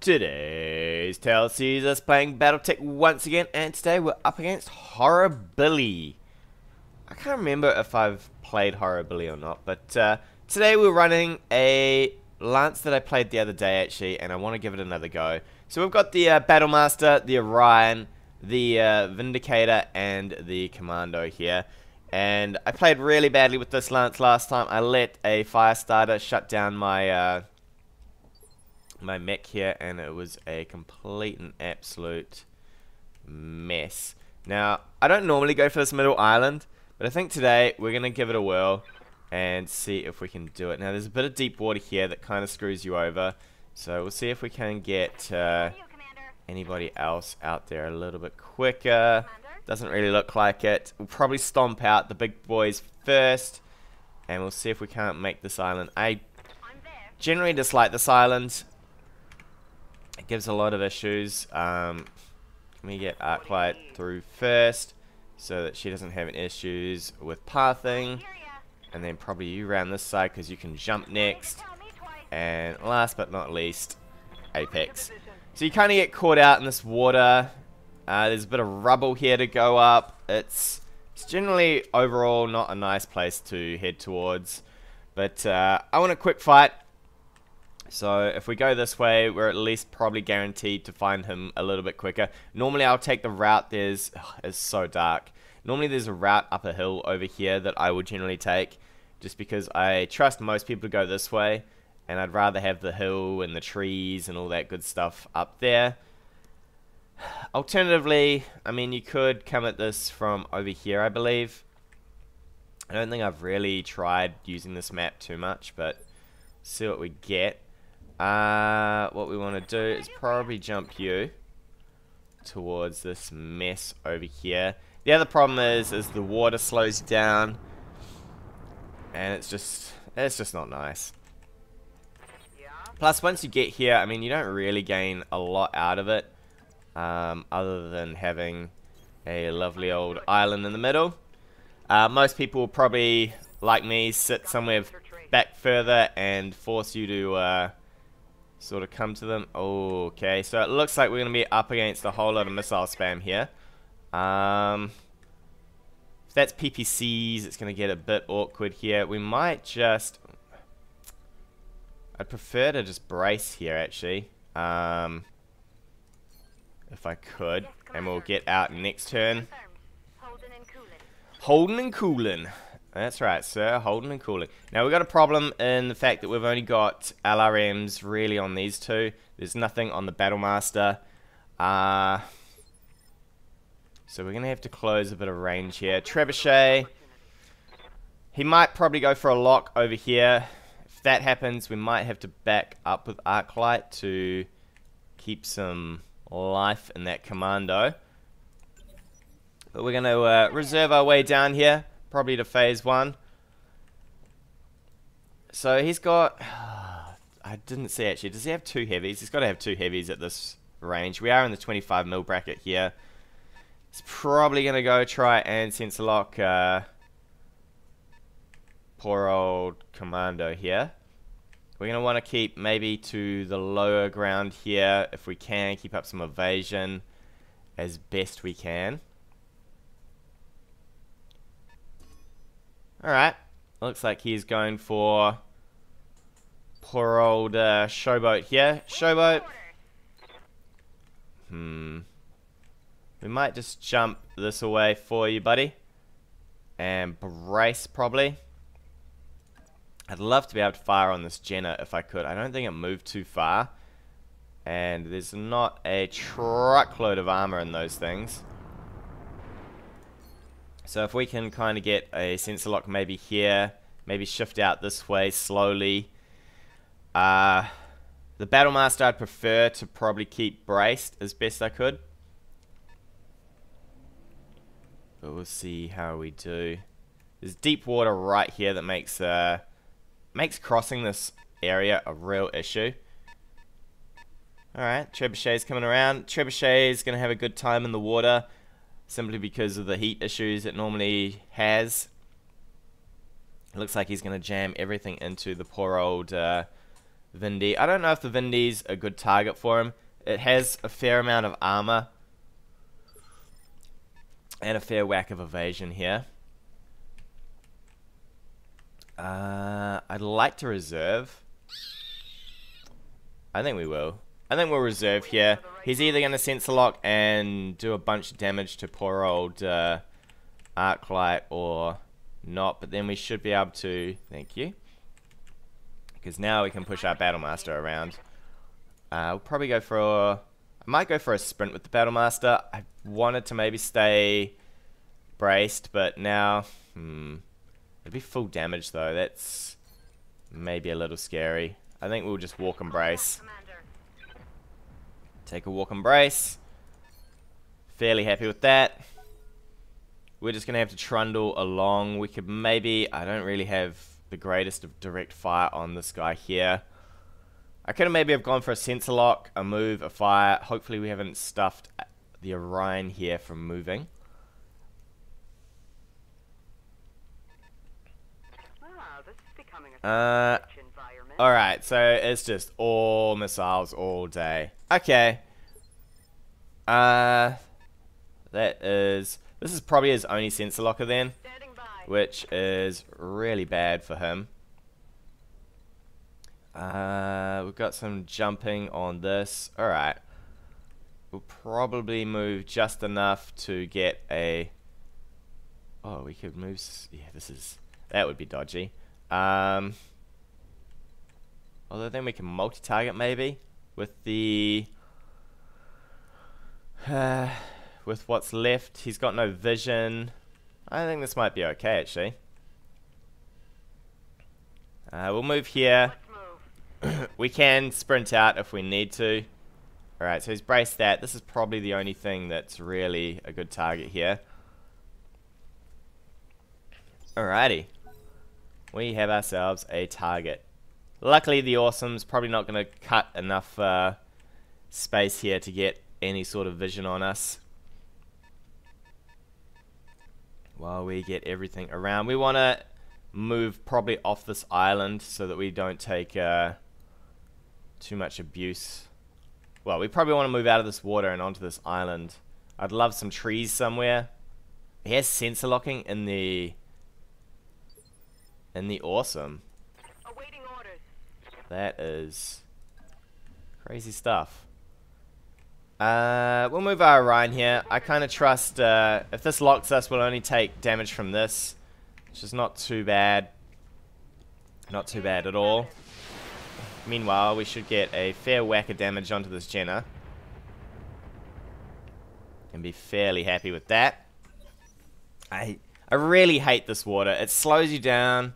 Today's tale sees us playing BattleTech once again, and today we're up against Horribilly. I can't remember if I've played Horribilly or not, but today we're running a Lance that I played the other day actually, and I want to give it another go. So we've got the Battlemaster, the Orion, the Vindicator, and the Commando here. And I played really badly with this Lance last time. I let a fire starter shut down my my mech here, and it was a complete and absolute mess. Now, I don't normally go for this middle island, but I think today we're going to give it a whirl and see if we can do it. Now, there's a bit of deep water here that kind of screws you over, so we'll see if we can get anybody else out there a little bit quicker. Doesn't really look like it. We'll probably stomp out the big boys first, and we'll see if we can't make this island. I generally dislike this island. It gives a lot of issues. Let me get Arclight through first so that she doesn't have any issues with pathing. And then probably you around this side because you can jump next. And last but not least, Apex. So you kind of get caught out in this water. There's a bit of rubble here to go up. It's generally overall not a nice place to head towards. But I want a quick fight. So if we go this way, we're at least probably guaranteed to find him a little bit quicker. Normally I'll take the route, it's so dark. Normally there's a route up a hill over here that I would generally take, just because I trust most people to go this way, and I'd rather have the hill and the trees and all that good stuff up there. Alternatively, I mean, you could come at this from over here, I believe. I don't think I've really tried using this map too much, but see what we get. What we want to do is probably jump you towards this mess over here. The other problem is the water slows down, and it's just not nice. Plus, once you get here, I mean, you don't really gain a lot out of it, other than having a lovely old island in the middle. Most people will probably, like me, sit somewhere back further and force you to sort of come to them. Okay, so it looks like we're going to be up against a whole lot of missile spam here. If that's PPCs, it's going to get a bit awkward here. We might just... I'd prefer to just brace here, actually. If I could. And we'll get out next turn. Holding and cooling. That's right, sir. Holding and cooling. Now, we've got a problem in the fact that we've only got LRMs really on these two. There's nothing on the BattleMaster. So we're going to have to close a bit of range here. Trebuchet. He might probably go for a lock over here. If that happens, we might have to back up with Arclight to keep some life in that Commando. But we're going to reserve our way down here. Probably to phase 1. So he's got... I didn't see actually. Does he have 2 heavies? He's got to have 2 heavies at this range. We are in the 25 mil bracket here. He's probably going to go try and sensor lock poor old Commando here. We're going to want to keep maybe to the lower ground here if we can. Keep up some evasion as best we can. Alright, looks like he's going for poor old Showboat here. Showboat. We might just jump this away for you, buddy. And brace, probably. I'd love to be able to fire on this Jenner if I could. I don't think it moved too far. And there's not a truckload of armor in those things. So if we can kind of get a sensor lock maybe here, maybe shift out this way slowly. The Battlemaster I'd prefer to probably keep braced as best I could. But we'll see how we do. There's deep water right here that makes crossing this area a real issue. Alright, Trebuchet's coming around. Trebuchet is going to have a good time in the water, simply because of the heat issues it normally has. It looks like he's going to jam everything into the poor old Vindy. I don't know if the Vindy's a good target for him. It has a fair amount of armor and a fair whack of evasion here. I'd like to reserve. I think we will. I think we'll reserve here. He's either going to sensor lock and do a bunch of damage to poor old Arclight or not, but then we should be able to, thank you, because now we can push our BattleMaster around. We'll probably go for I might go for a sprint with the BattleMaster. I wanted to maybe stay braced, but now it'd be full damage though. That's maybe a little scary. I think we'll just walk and brace. Take a walk and brace. Fairly happy with that. We're just gonna have to trundle along. We could maybe, I don't really have the greatest of direct fire on this guy here. I could have maybe have gone for a sensor lock, a move, a fire. Hopefully we haven't stuffed the Orion here from moving. Alright, so it's just all missiles all day. Okay. This is probably his only sensor locker then, which is really bad for him. We've got some jumping on this. Alright. We'll probably move just enough to get a... Oh, we could move... Yeah, that would be dodgy. Although then we can multi-target maybe with the... with what's left. He's got no vision. I think this might be okay actually. We'll move here. We can sprint out if we need to. Alright, so he's braced that. This is probably the only thing that's really a good target here. Alrighty. We have ourselves a target. Luckily the Awesome's probably not going to cut enough space here to get any sort of vision on us. While we get everything around. We want to move probably off this island so that we don't take too much abuse. Well, we probably want to move out of this water and onto this island. I'd love some trees somewhere. He has sensor locking in the Awesome. Awaiting orders. That is crazy stuff. We'll move our Orion here. I kind of trust if this locks us, we'll only take damage from this, which is not too bad. Not too bad at all. Meanwhile, we should get a fair whack of damage onto this Jenner. And be fairly happy with that. I really hate this water. It slows you down.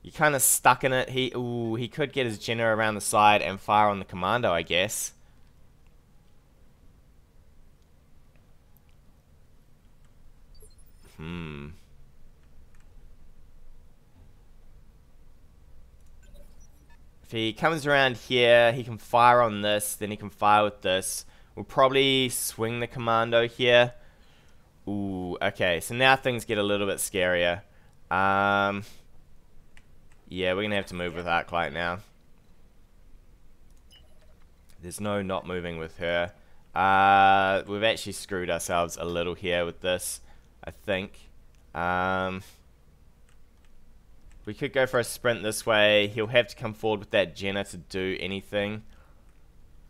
You're kind of stuck in it. He could get his Jenner around the side and fire on the commando, I guess. If he comes around here, he can fire on this, then he can fire with this. We'll probably swing the commando here. Ooh, okay, so now things get a little bit scarier. Yeah, we're gonna have to move with Arclight now. There's no not moving with her. We've actually screwed ourselves a little here with this, I think. We could go for a sprint this way. He'll have to come forward with that Jenner to do anything.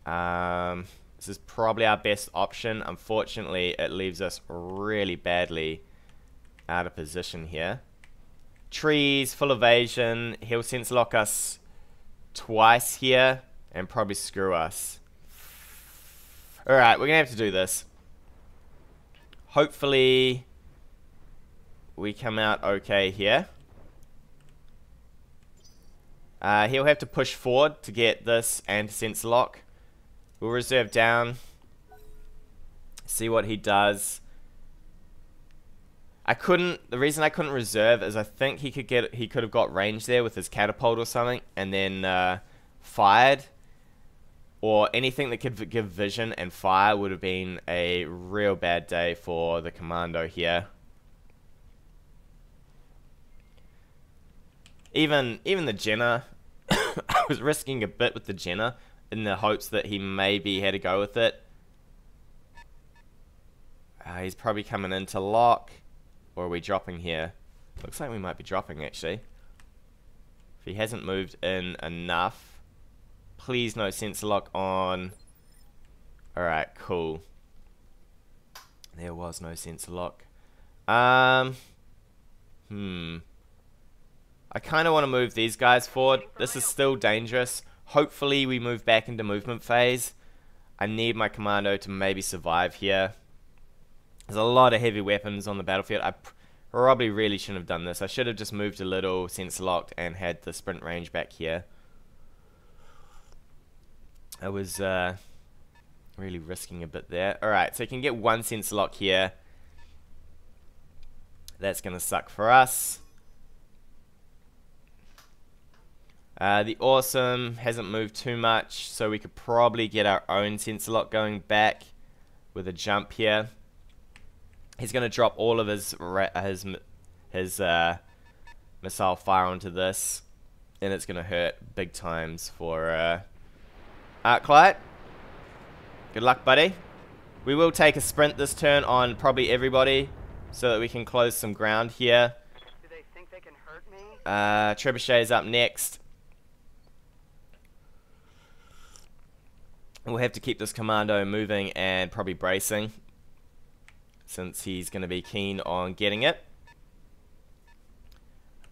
This is probably our best option. Unfortunately, it leaves us really badly out of position here. Trees, full evasion. He'll sense lock us twice here and probably screw us. Alright, we're going to have to do this. Hopefully, we come out okay here. He'll have to push forward to get this and sensor lock. We'll reserve down. See what he does. The reason I couldn't reserve is I think he could have got range there with his catapult or something and then fired. Or anything that could give vision and fire would have been a real bad day for the commando here. Even the Jenner, I was risking a bit with the Jenner in the hopes that he maybe had to go with it. He's probably coming into lock. Or are we dropping here? Looks like we might be dropping, actually. If he hasn't moved in enough. Please no sensor lock on. Alright, cool. There was no sensor lock. I kind of want to move these guys forward. This is still dangerous. Hopefully we move back into movement phase. I need my commando to maybe survive here. There's a lot of heavy weapons on the battlefield. I probably really shouldn't have done this. I should have just moved a little, sensor locked, and had the sprint range back here. I was really risking a bit there. Alright, so you can get one sensor lock here. That's going to suck for us. The Awesome hasn't moved too much, so we could probably get our own sensor lock going back with a jump here. He's going to drop all of his missile fire onto this, and it's going to hurt big times for Arclight. Good luck, buddy. We will take a sprint this turn on probably everybody, so that we can close some ground here. Do they think they can hurt me? Trebuchet's up next. We'll have to keep this commando moving and probably bracing, since he's going to be keen on getting it.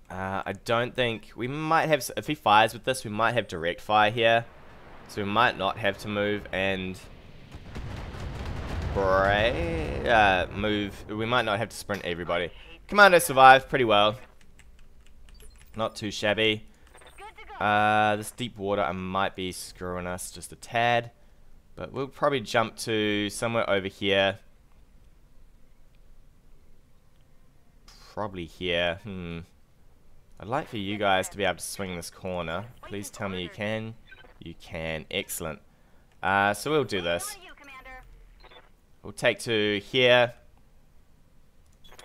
I don't think... We might have... If he fires with this, we might have direct fire here. So we might not have to move and... move. We might not have to sprint everybody. Commando survived pretty well. Not too shabby. This deep water, I might be screwing us just a tad. But we'll probably jump to somewhere over here. Probably here. I'd like for you guys to be able to swing this corner. Please tell me you can. You can. Excellent. So we'll do this. We'll take to here.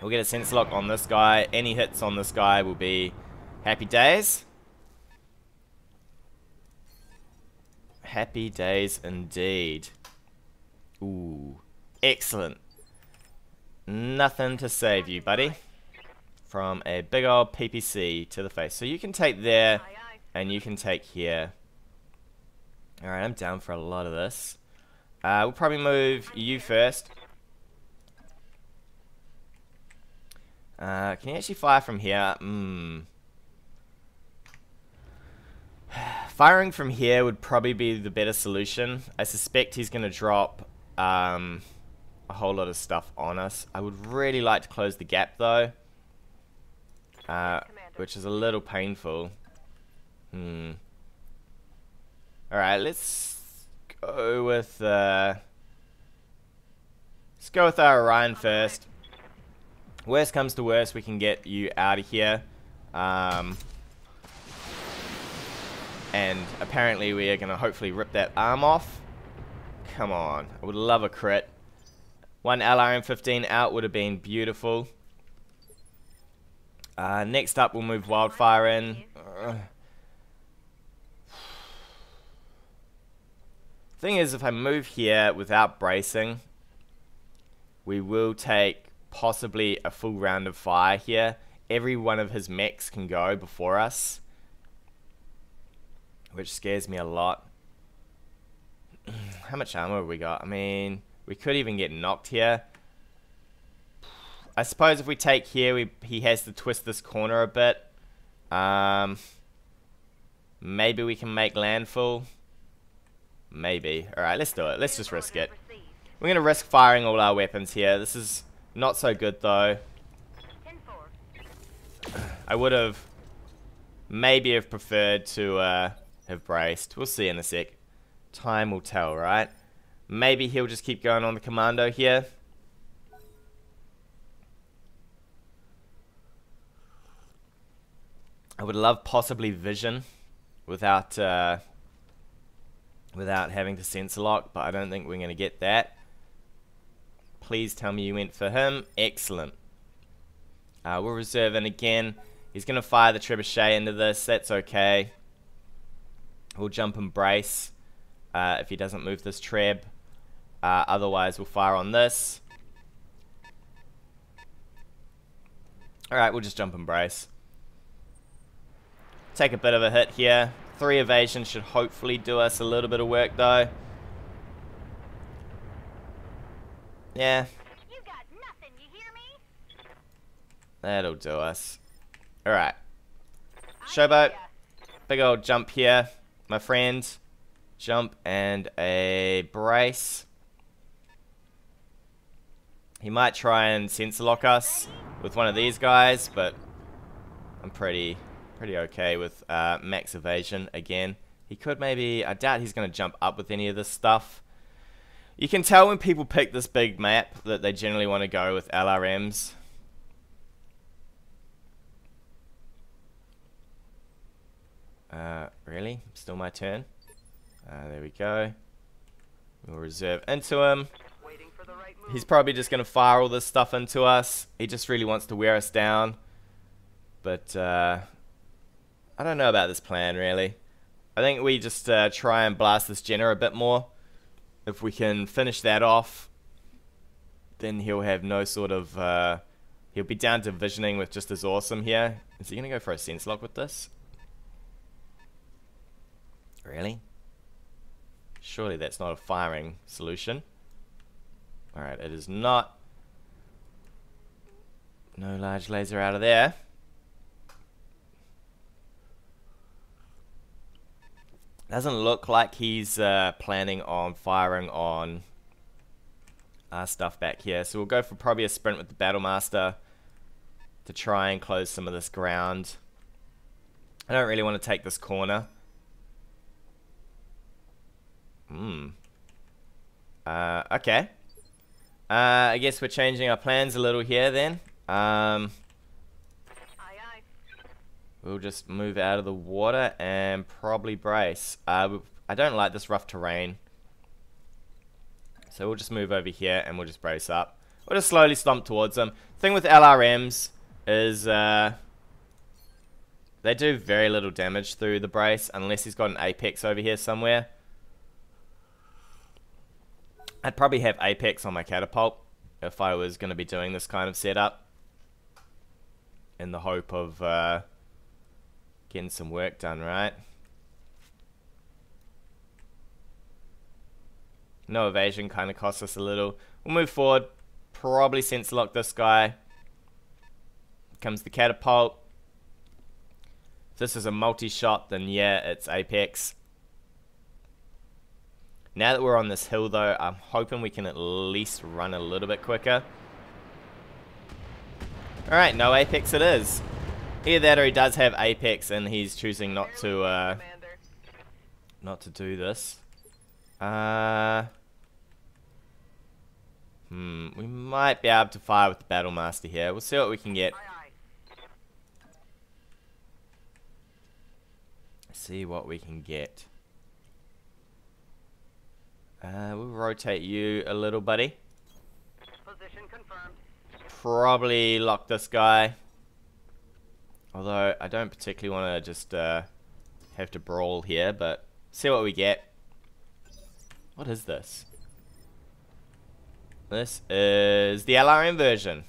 We'll get a sensor lock on this guy. Any hits on this guy will be happy days. Happy days indeed. Ooh. Excellent. Nothing to save you, buddy. From a big old PPC to the face. So you can take there, and you can take here. Alright, I'm down for a lot of this. We'll probably move you first. Can you actually fire from here? Firing from here would probably be the better solution. I suspect he's going to drop a whole lot of stuff on us. I would really like to close the gap though, which is a little painful. Alright, let's go with our Orion first. Worst comes to worst, we can get you out of here. And apparently we are going to hopefully rip that arm off. Come on. I would love a crit. One LRM-15 out would have been beautiful. Next up, we'll move Wildfire in. Thing is, if I move here without bracing, we will take possibly a full round of fire here. Every one of his mechs can go before us, which scares me a lot. How much armor have we got? I mean, we could even get knocked here. I suppose if we take here, he has to twist this corner a bit. Maybe we can make landfall. Maybe. Alright, let's do it. Let's just risk it. We're going to risk firing all our weapons here. This is not so good though. I would have maybe have preferred to have braced. We'll see in a sec. Time will tell, right? Maybe he'll just keep going on the commando here. I would love possibly vision without having to sensor lock, but I don't think we're going to get that. Please tell me you went for him. Excellent. We'll reserve in again. He's going to fire the trebuchet into this. That's okay. We'll jump and brace if he doesn't move this treb. Otherwise, we'll fire on this. Alright, we'll just jump and brace. Take a bit of a hit here. 3 evasion should hopefully do us a little bit of work, though. Yeah. You got nothing, you hear me? That'll do us. Alright. Showboat. Big old jump here, my friend. Jump and a brace. He might try and sensor lock us with one of these guys, but I'm pretty okay with max evasion again. He could maybe, I doubt he's going to jump up with any of this stuff. You can tell when people pick this big map that they generally want to go with LRMs. Really? Still my turn? There we go. We'll reserve into him. Waiting for the right move. He's probably just going to fire all this stuff into us. He just really wants to wear us down. But, I don't know about this plan, really. I think we just try and blast this Jenner a bit more. If we can finish that off, then he'll have no sort of... he'll be down to visioning with just as awesome here. Is he going to go for a sense lock with this? Really? Surely that's not a firing solution. Alright, it is not. No large laser out of there. Doesn't look like he's planning on firing on our stuff back here. So we'll go for probably a sprint with the BattleMaster to try and close some of this ground. I don't really want to take this corner. Okay. I guess we're changing our plans a little here then. Aye, aye. We'll just move out of the water and probably brace. I don't like this rough terrain. So we'll just move over here and we'll just brace up. We'll just slowly stomp towards them. Thing with LRMs is they do very little damage through the brace unless he's got an apex over here somewhere. I'd probably have apex on my catapult if I was going to be doing this kind of setup, in the hope of getting some work done, right? No evasion kind of costs us a little. We'll move forward, probably sensor lock this guy. Comes the catapult. If this is a multi-shot, then yeah, it's apex. Now that we're on this hill, though, I'm hoping we can at least run a little bit quicker. Alright, no apex it is. Either that or he does have apex and he's choosing not to do this. We might be able to fire with the BattleMaster here. We'll see what we can get. See what we can get. We'll rotate you a little, buddy. Position confirmed. Probably lock this guy. Although, I don't particularly want to just have to brawl here, but see what we get. What is this? This is the LRM version.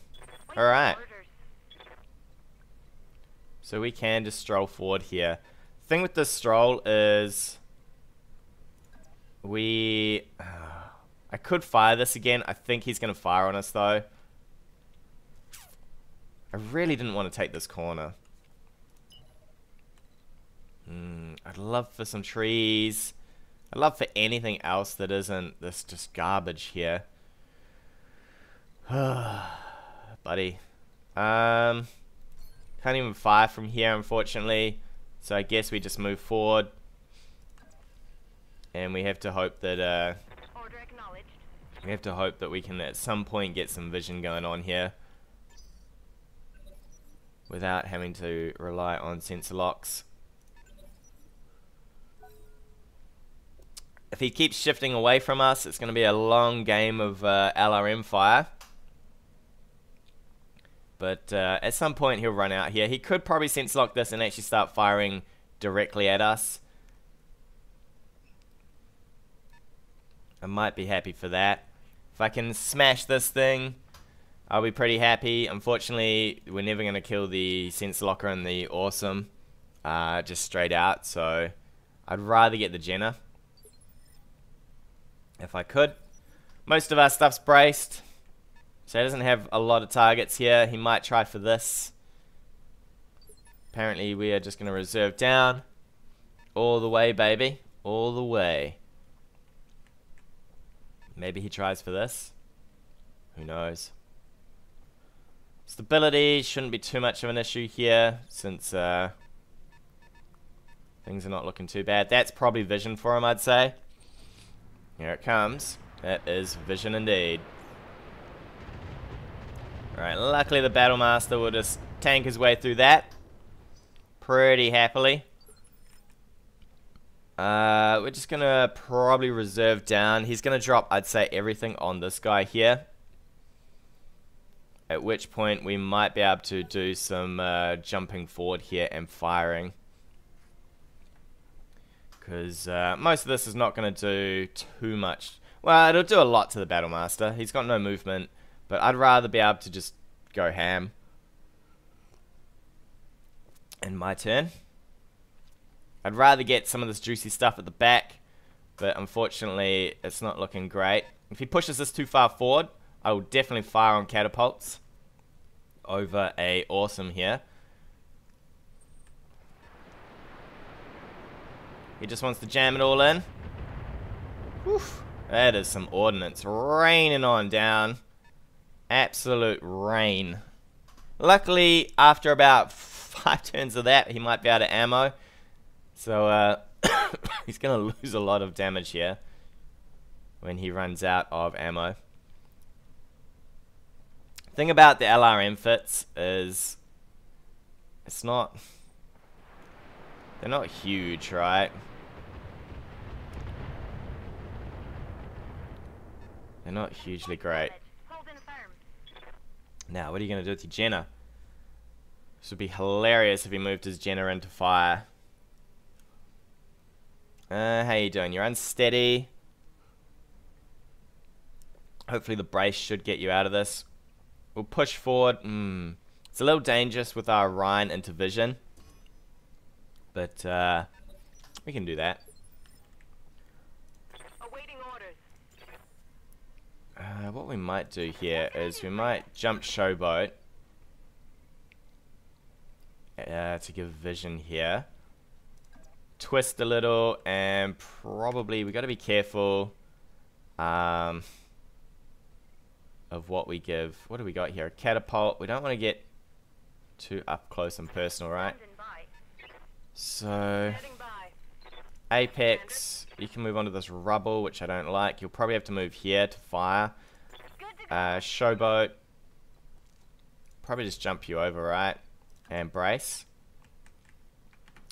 Alright. So we can just stroll forward here. Thing with this stroll is... I could fire this again. I think he's going to fire on us, though. I really didn't want to take this corner. I'd love for some trees. I'd love for anything else that isn't this just garbage here. Buddy. Can't even fire from here, unfortunately. So I guess we just move forward. And we have to hope that Order acknowledged. we have to hope that we can at some point get some vision going on here without having to rely on sensor locks. If he keeps shifting away from us, it's going to be a long game of LRM fire. But at some point he'll run out here. He could probably sensor lock this and actually start firing directly at us. I might be happy for that. If I can smash this thing, I'll be pretty happy. Unfortunately, we're never going to kill the sensor locker and the awesome just straight out, so I'd rather get the Jenner if I could. Most of our stuff's braced, so he doesn't have a lot of targets here. He might try for this. Apparently we are just going to reserve down all the way, baby, all the way. Maybe he tries for this. Who knows? Stability shouldn't be too much of an issue here, since things are not looking too bad. That's probably vision for him, I'd say. Here it comes. That is vision indeed. Alright, luckily the BattleMaster will just tank his way through that pretty happily. We're just gonna probably reserve down. He's gonna drop, I'd say, everything on this guy here. At which point we might be able to do some jumping forward here and firing. Because most of this is not going to do too much. Well, it'll do a lot to the BattleMaster. He's got no movement, but I'd rather be able to just go ham. And my turn. I'd rather get some of this juicy stuff at the back, but unfortunately it's not looking great. If he pushes this too far forward, I will definitely fire on catapults over a awesome here. He just wants to jam it all in. Whew. That is some ordnance raining on down. Absolute rain. Luckily, after about 5 turns of that, he might be out of ammo. So, he's going to lose a lot of damage here when he runs out of ammo. Thing about the LRM fits is they're not huge, right? They're not hugely great. Now, what are you going to do with your Jenner? This would be hilarious if he moved his Jenner into fire. How you doing? You're unsteady. Hopefully the brace should get you out of this. We'll push forward. It's a little dangerous with our Rhine into vision. But we can do that. Awaiting orders. What we might do here is we might jump showboat to give vision here. Twist a little, and probably we got to be careful of what we give. What do we got here? A catapult. We don't want to get too up close and personal, right? So Apex, you can move onto this rubble, which I don't like. You'll probably have to move here to fire. Showboat, probably just jump you over, right? And brace.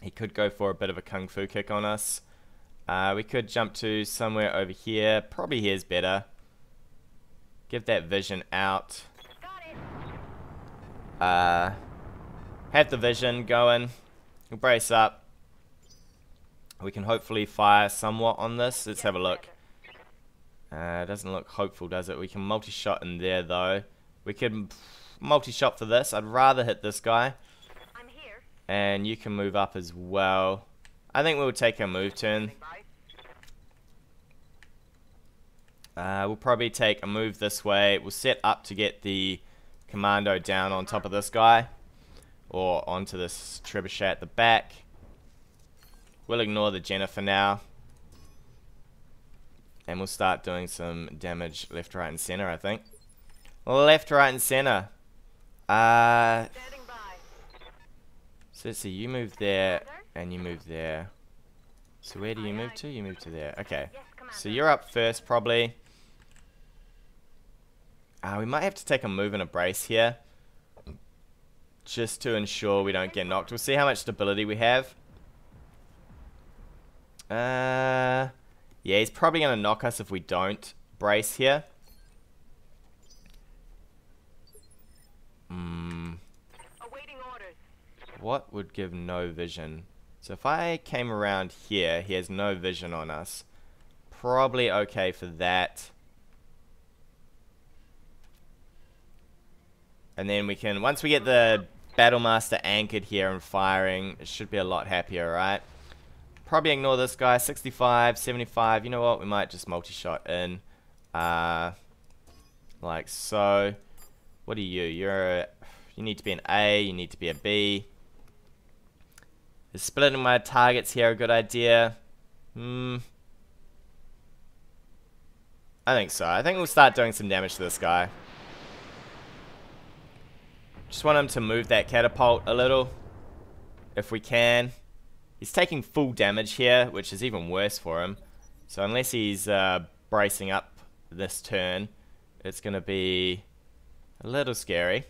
He could go for a bit of a kung fu kick on us. We could jump to somewhere over here. Probably here's better. Give that vision out. Have the vision going. We'll brace up. We can hopefully fire somewhat on this. Let's have a look. It doesn't look hopeful, does it? We can multi-shot in there, though. We could multi-shot for this. I'd rather hit this guy. I'm here. And you can move up as well. I think we'll take a move turn. We'll probably take a move this way. We'll set up to get the commando down on top of this guy. Or onto this trebuchet at the back. We'll ignore the Jenner for now. And we'll start doing some damage left, right, and center, I think. Left, right, and center. So let's see, you move there, and you move there. So where do you move to? You move to there. Okay. So you're up first, probably. We might have to take a move and a brace here. Just to ensure we don't get knocked. We'll see how much stability we have. Yeah, he's probably going to knock us if we don't brace here. Awaiting orders. What would give no vision? So if I came around here, he has no vision on us. probably okay for that. And then we can, once we get the BattleMaster anchored here and firing, it should be a lot happier, right? Probably ignore this guy, 65, 75, you know what, we might just multi-shot in. Like so. What are you? You need to be an A, you need to be a B. Is splitting my targets here a good idea? I think so. I think we'll start doing some damage to this guy. Just want him to move that catapult a little, if we can. He's taking full damage here, which is even worse for him. So unless he's bracing up this turn, it's going to be a little scary.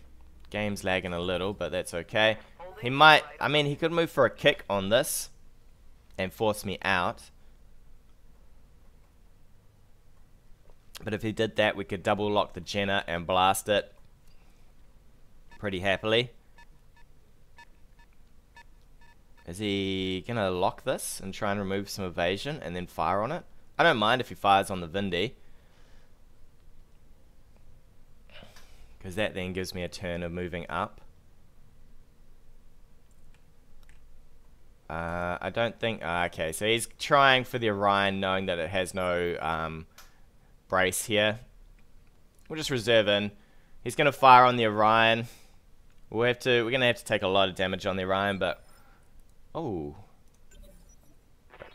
Game's lagging a little, but that's okay. He might, I mean, he could move for a kick on this and force me out. But if he did that, we could double lock the Jenna and blast it pretty happily. Is he gonna lock this and try and remove some evasion and then fire on it? I don't mind if he fires on the Vindy, because that then gives me a turn of moving up. I don't think... okay, so he's trying for the Orion, knowing that it has no brace here. We'll just reserve in. He's going to fire on the Orion. We're going to have to take a lot of damage on the Orion, but... oh.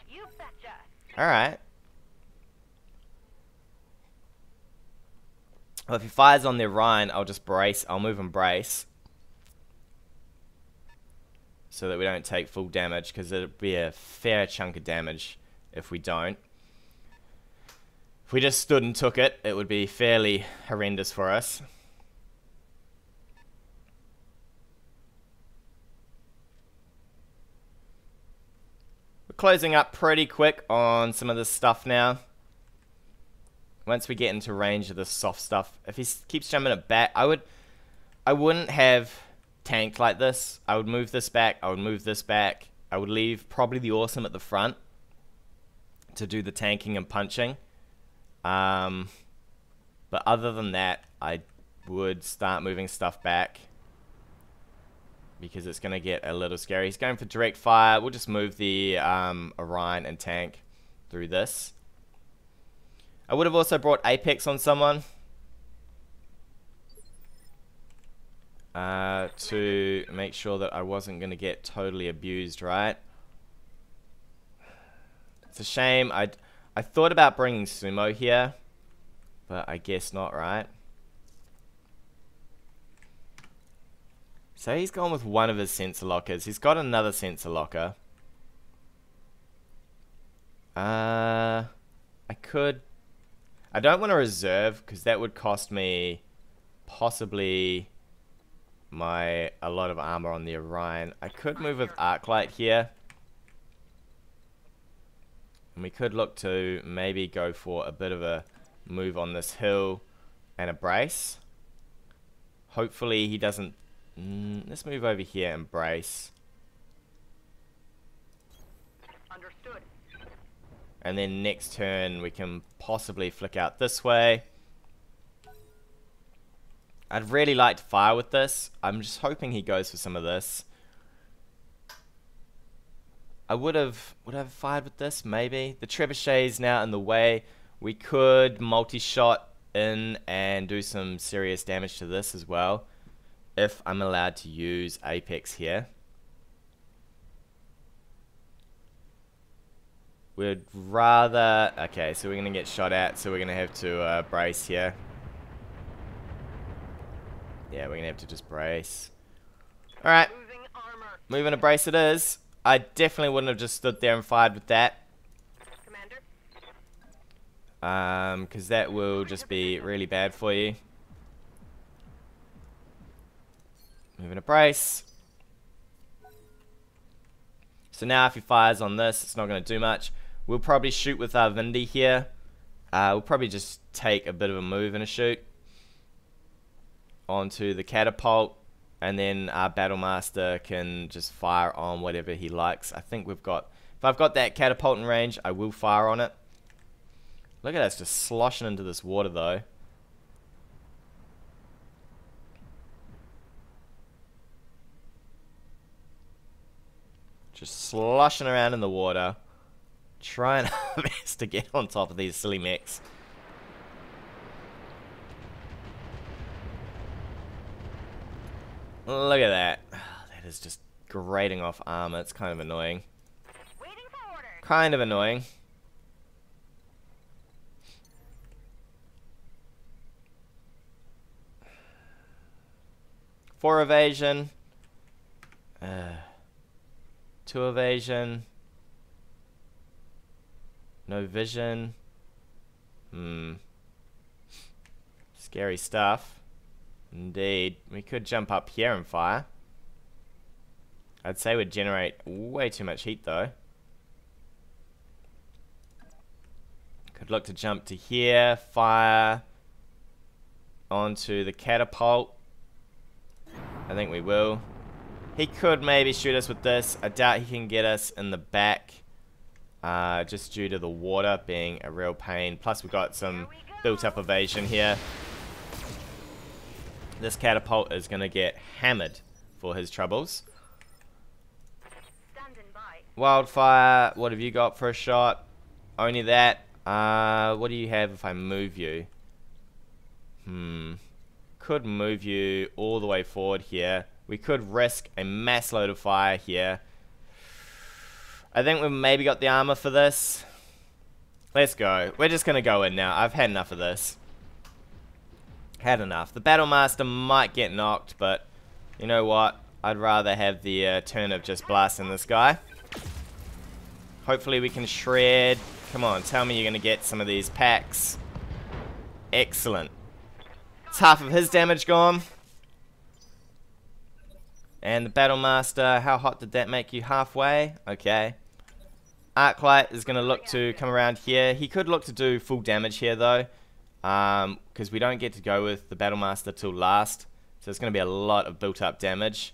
You betcha. Alright. Well, if he fires on the Orion, I'll just brace. I'll move and brace, so that we don't take full damage, because it'll be a fair chunk of damage if we don't. If we just stood and took it, it would be fairly horrendous for us. We're closing up pretty quick on some of this stuff now. Once we get into range of the soft stuff, if he keeps jumping it back, I wouldn't have tanked like this. I would move this back, I would move this back. I would leave probably the awesome at the front to do the tanking and punching. But other than that, I would start moving stuff back, because it's going to get a little scary. He's going for direct fire. We'll just move the Orion and tank through this. I would have also brought Apex on someone to make sure that I wasn't going to get totally abused, right? It's a shame. I thought about bringing Sumo here, but I guess not, right? So he's gone with one of his sensor lockers. He's got another sensor locker. I don't want to reserve, because that would cost me possibly a lot of armor on the Orion. I could move with Arclight here, and we could look to maybe go for a bit of a move on this hill and a brace. Hopefully he doesn't... let's move over here and brace. Understood. And then next turn we can possibly flick out this way. I'd really like to fire with this. I'm just hoping he goes for some of this. Would I have fired with this? Maybe. The trebuchet's now in the way. We could multi-shot in and do some serious damage to this as well, if I'm allowed to use Apex here. We'd rather... okay, so we're going to get shot at, so we're going to have to brace here. Yeah, we're going to have to just brace. Alright, moving to brace it is. I definitely wouldn't have just stood there and fired with that. Commander. Because that will just be really bad for you. Moving to brace. So now if he fires on this, it's not going to do much. We'll probably shoot with our Vindy here. We'll probably just take a bit of a move and a shoot onto the catapult, and then our BattleMaster can just fire on whatever he likes. I think we've got... if I've got that catapult in range, I will fire on it. Look at us just sloshing into this water, though. Just sloshing around in the water. Trying our best to get on top of these silly mechs. Look at that. That is just grating off armor. It's kind of annoying. Waiting for orders. Kind of annoying. Four evasion. 2 evasion. No vision. Scary stuff. Indeed. We could jump up here and fire. I'd say we'd generate way too much heat, though. Could look to jump to here, fire onto the catapult. I think we will. He could maybe shoot us with this. I doubt he can get us in the back. Just due to the water being a real pain. Plus we've got some built-up evasion here. This catapult is going to get hammered for his troubles. Standing by. Wildfire, what have you got for a shot? Only that. What do you have if I move you? Could move you all the way forward here. We could risk a mass load of fire here. I think we've maybe got the armor for this. Let's go. We're just going to go in now. I've had enough of this. Had enough. The BattleMaster might get knocked, but you know what? I'd rather have the turn of just blasting this guy. Hopefully we can shred. Come on, tell me you're going to get some of these packs. Excellent. It's half of his damage gone. And the BattleMaster, how hot did that make you? Halfway? Okay. Arclight is going to look to come around here. He could look to do full damage here, though. Because we don't get to go with the BattleMaster till last. So it's going to be a lot of built-up damage.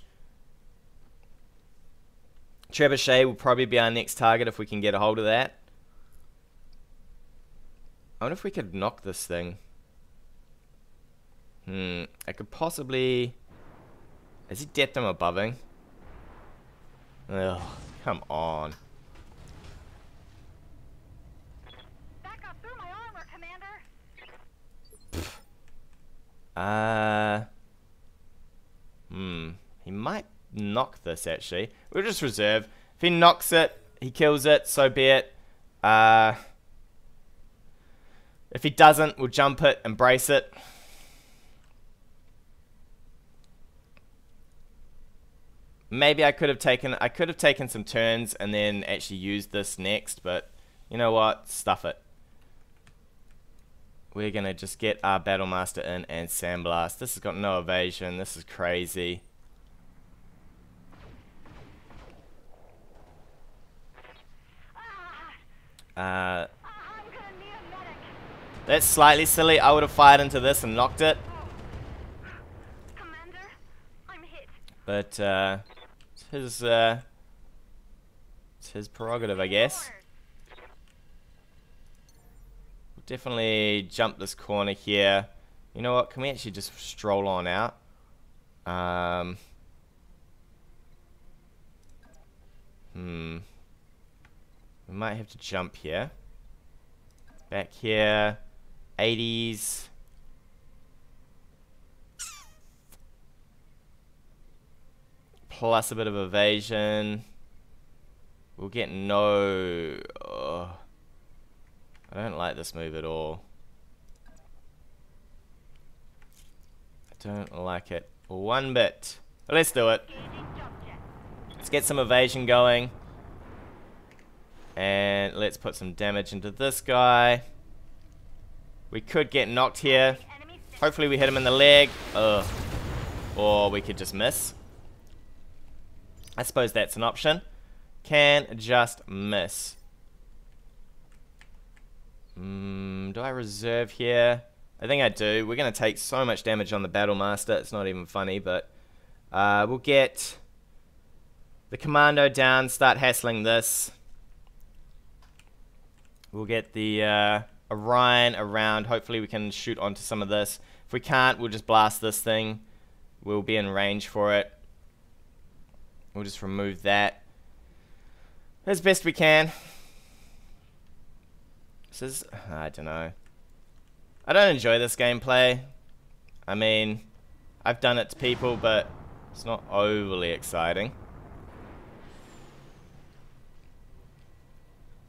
Trebuchet will probably be our next target if we can get a hold of that. I wonder if we could knock this thing. I could possibly... Is he depth I'm aboveing? Ugh, come on. Back up through my armor, Commander. He might knock this, actually. We'll just reserve. If he knocks it, he kills it, so be it. If he doesn't, we'll jump it, embrace it. Maybe I could have taken some turns and then actually used this next, but you know what? Stuff it. We're gonna just get our BattleMaster in and sandblast. This has got no evasion. This is crazy. I'm gonna need a medic. That's slightly silly. I would have fired into this and knocked it. Commander, I'm hit. But it's his prerogative, I guess. We'll definitely jump this corner here. You know what? Can we actually just stroll on out? We might have to jump here. Back here. 80s. Plus a bit of evasion. We'll get no... I don't like this move at all. I don't like it one bit. But let's do it. Let's get some evasion going. And let's put some damage into this guy. We could get knocked here. Hopefully we hit him in the leg. Ugh. Or we could just miss. I suppose that's an option. Can just miss. Do I reserve here? I think I do. We're going to take so much damage on the BattleMaster. It's not even funny, but we'll get the Commando down, start hassling this. We'll get the Orion around. Hopefully we can shoot onto some of this. If we can't, we'll just blast this thing. We'll be in range for it. We'll just remove that as best we can. This is, I don't know. I don't enjoy this gameplay. I mean, I've done it to people, but it's not overly exciting.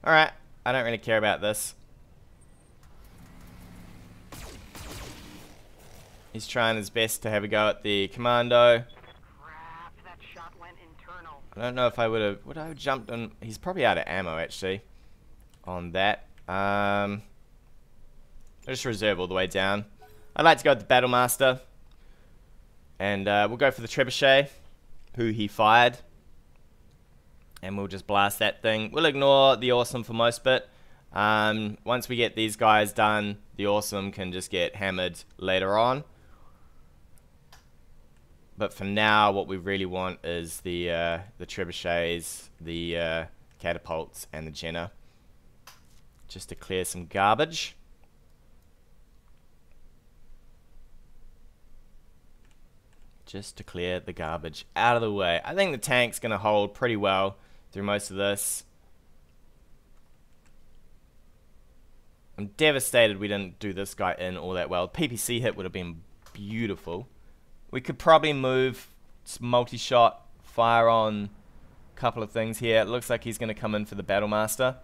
Alright, I don't really care about this. He's trying his best to have a go at the commando. Crap, that shot went internal. I don't know if I would I have jumped on? He's probably out of ammo actually on that. I'll just reserve all the way down. I'd like to go with the BattleMaster, and we'll go for the trebuchet, who he fired, and we'll just blast that thing. We'll ignore the awesome for most bit. Once we get these guys done, the awesome can just get hammered later on. But for now, what we really want is the trebuchets, the catapults, and the Jenner, just to clear some garbage. Just to clear the garbage out of the way. I think the tank's going to hold pretty well through most of this. I'm devastated we didn't do this guy in all that well. PPC hit would have been beautiful. We could probably move multi-shot, fire on a couple of things here. It looks like he's going to come in for the BattleMaster.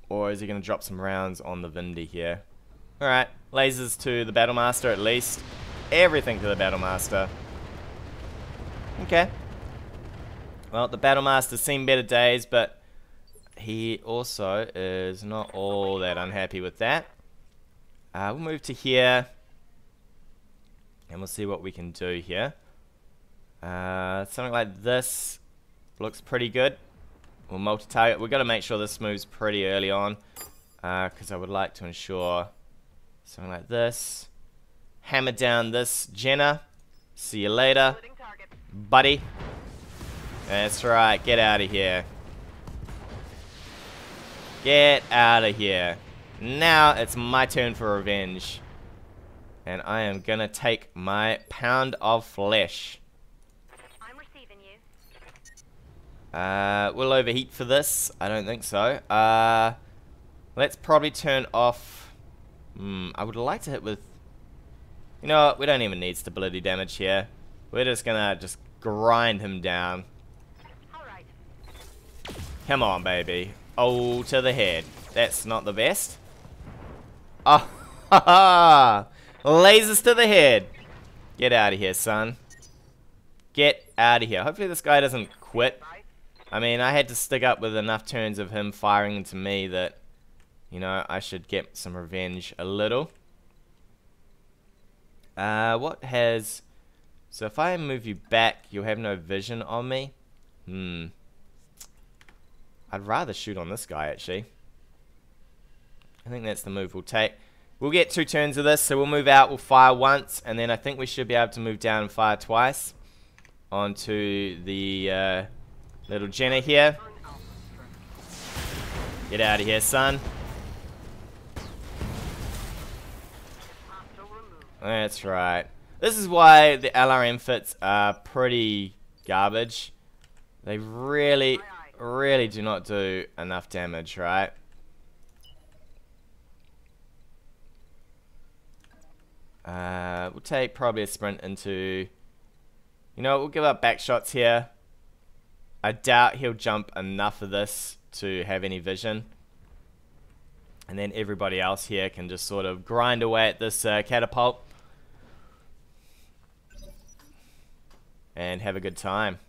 Or is he going to drop some rounds on the Vindy here? Alright, lasers to the BattleMaster at least. Everything to the BattleMaster. Okay. Well, the BattleMaster's seen better days, but he also is not all that unhappy with that. We'll move to here, and we'll see what we can do here. Something like this looks pretty good. We'll multi-target. We've got to make sure this moves pretty early on, because I would like to ensure something like this. Hammer down this Jenner. See you later, buddy. That's right. Get out of here. Get out of here. Now it's my turn for revenge. And I am gonna take my pound of flesh. I'm receiving you. We'll overheat for this. I don't think so. Let's probably turn off. I would like to hit with. You know what? We don't even need stability damage here. We're just gonna grind him down. All right. Come on, baby. Oh, to the head. That's not the best. Oh, ha ha! Lasers to the head. Get out of here, son. Get out of here. Hopefully this guy doesn't quit. I mean, I had to stick up with enough turns of him firing into me that, you know, I should get some revenge a little. What has... So if I move you back, you'll have no vision on me. I'd rather shoot on this guy, actually. I think that's the move we'll take. We'll get 2 turns of this, so we'll move out, we'll fire once, and then I think we should be able to move down and fire twice onto the little Jenner here. Get out of here, son. That's right. This is why the LRM fits are pretty garbage. They really do not do enough damage, right? We'll take probably a sprint into... You know, we'll give up back shots here. I doubt he'll jump enough of this to have any vision. And then everybody else here can just sort of grind away at this catapult. And have a good time.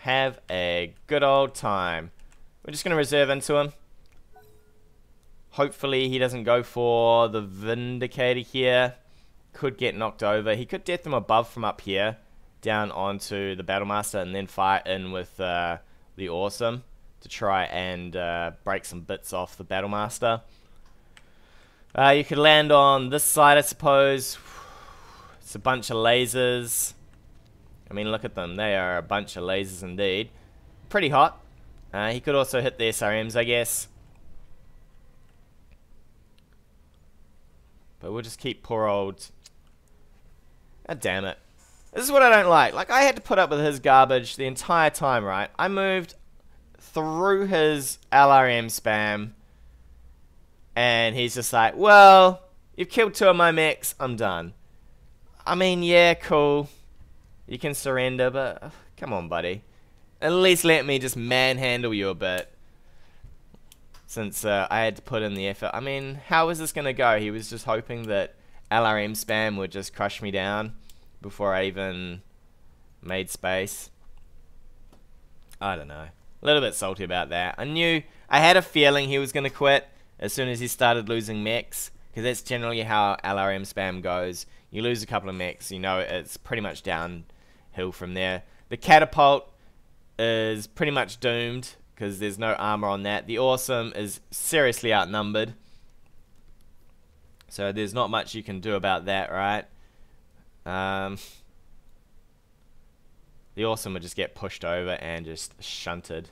Have a good old time. We're just going to reserve into him. Hopefully he doesn't go for the Vindicator here. Could get knocked over. He could death them above from up here. Down onto the BattleMaster and then fire in with the Awesome. To try and break some bits off the BattleMaster. You could land on this side, I suppose. It's a bunch of lasers. I mean, look at them. They are a bunch of lasers indeed. Pretty hot. He could also hit the SRMs, I guess. But we'll just keep poor old... God damn it. This is what I don't like. Like, I had to put up with his garbage the entire time, right? I moved through his LRM spam. And he's just like, well, you've killed 2 of my mechs. I'm done. I mean, yeah, cool. You can surrender, but... come on, buddy. At least let me just manhandle you a bit. Since I had to put in the effort. I mean, how is this going to go? He was just hoping that LRM spam would just crush me down before I even made space. I don't know. A little bit salty about that. I had a feeling he was going to quit as soon as he started losing mechs. Because that's generally how LRM spam goes. You lose a couple of mechs, you know it's pretty much downhill from there. The catapult is pretty much doomed. Because there's no armor on that. The awesome is seriously outnumbered. So there's not much you can do about that, right? The awesome would just get pushed over and just shunted.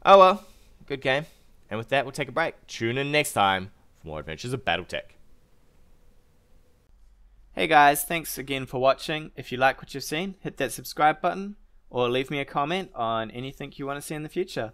Oh well, good game. And with that, we'll take a break. Tune in next time for more adventures of BattleTech. Hey guys, thanks again for watching. If you like what you've seen, hit that subscribe button. Or leave me a comment on anything you want to see in the future.